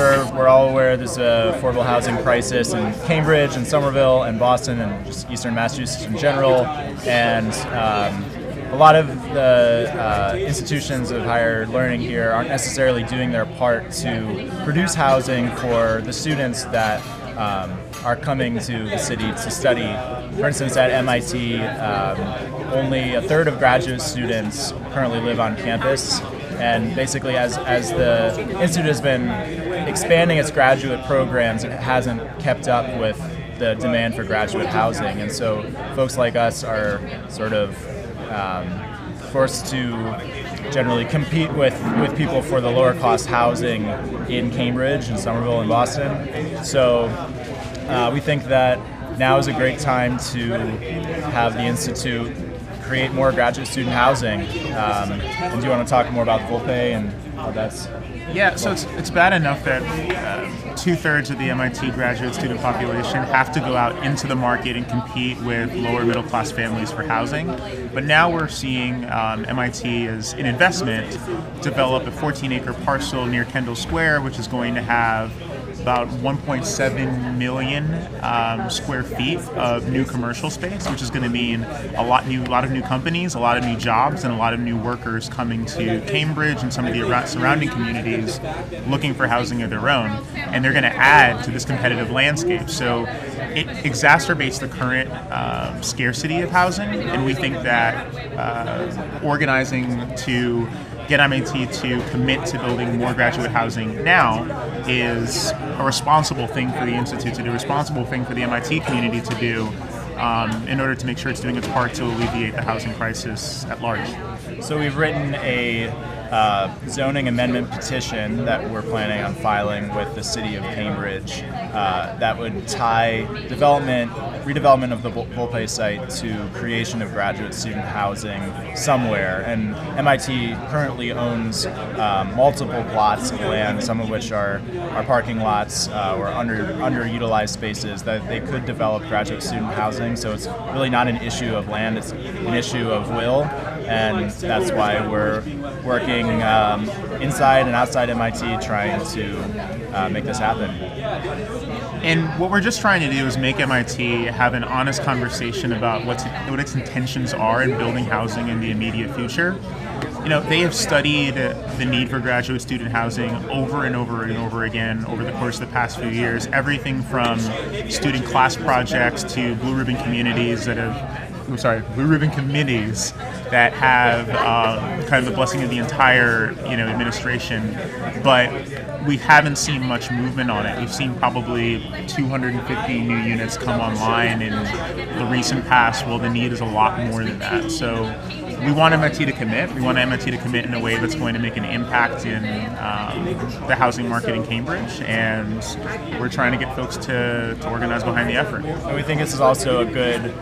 sure we're all aware there's an affordable housing crisis in Cambridge and Somerville and Boston and just Eastern Massachusetts in general. And a lot of the institutions of higher learning here aren't necessarily doing their part to produce housing for the students that are coming to the city to study. For instance, at MIT, only a third of graduate students currently live on campus. And basically, as the institute has been expanding its graduate programs, it hasn't kept up with the demand for graduate housing. And so folks like us are sort of forced to generally compete with people for the lower cost housing in Cambridge and Somerville and Boston. So we think that now is a great time to have the Institute create more graduate student housing. And do you want to talk more about Volpe and how that's... Yeah, so it's bad enough that 2/3 of the MIT graduate student population have to go out into the market and compete with lower middle class families for housing. But now we're seeing MIT as an investment develop a 14-acre parcel near Kendall Square, which is going to have about 1.7 million square feet of new commercial space, which is going to mean a lot of new companies, a lot of new jobs, and a lot of new workers coming to Cambridge and some of the surrounding communities looking for housing of their own. And they're going to add to this competitive landscape. So it exacerbates the current scarcity of housing, and we think that organizing to get MIT to commit to building more graduate housing now is a responsible thing for the Institute to do, a responsible thing for the MIT community to do in order to make sure it's doing its part to alleviate the housing crisis at large. So we've written a zoning amendment petition that we're planning on filing with the city of Cambridge that would tie redevelopment of the Volpe site to creation of graduate student housing somewhere. And MIT currently owns multiple plots of land, some of which are parking lots or underutilized spaces that they could develop graduate student housing. So it's really not an issue of land, it's an issue of will. And that's why we're working inside and outside MIT trying to make this happen. And what we're just trying to do is make MIT have an honest conversation about what its intentions are in building housing in the immediate future. You know, they have studied the need for graduate student housing over and over and over again over the course of the past few years. Everything from student class projects to blue ribbon communities that have kind of the blessing of the entire administration, but we haven't seen much movement on it. We've seen probably 250 new units come online in the recent past. Well, the need is a lot more than that. So we want MIT to commit. We want MIT to commit in a way that's going to make an impact in the housing market in Cambridge, and we're trying to get folks to organize behind the effort. And we think this is also a good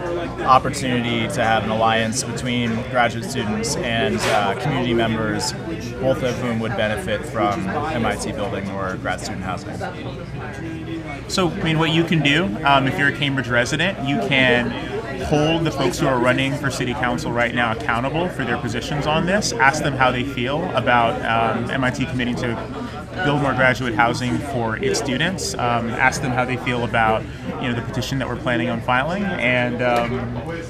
opportunity to have an alliance between graduate students and community members, both of whom would benefit from MIT building more grad student housing. So, I mean, what you can do, if you're a Cambridge resident, you can hold the folks who are running for city council right now accountable for their positions on this. Ask them how they feel about MIT committing to build more graduate housing for its students. Ask them how they feel about the petition that we're planning on filing, and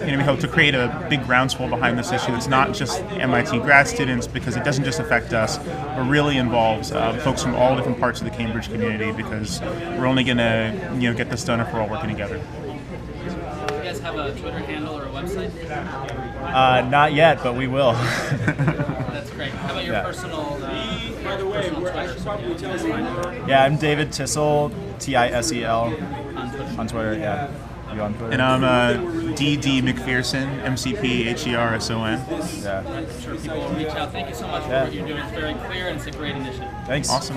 we hope to create a big groundswell behind this issue. It's not just MIT grad students, because it doesn't just affect us, but really involves folks from all different parts of the Cambridge community, because we're only going to get this done if we're all working together. Have a Twitter handle or a website? Not yet, but we will. That's great. How about your personal Twitter? Yeah, I'm David Tissel, Tisel, on Twitter. Yeah, you on Twitter? And I'm DD McPherson, MCPHERSON. Yeah. I'm sure people will reach out. Thank you so much for what you're doing. It's very clear and it's a great initiative. Thanks. Awesome.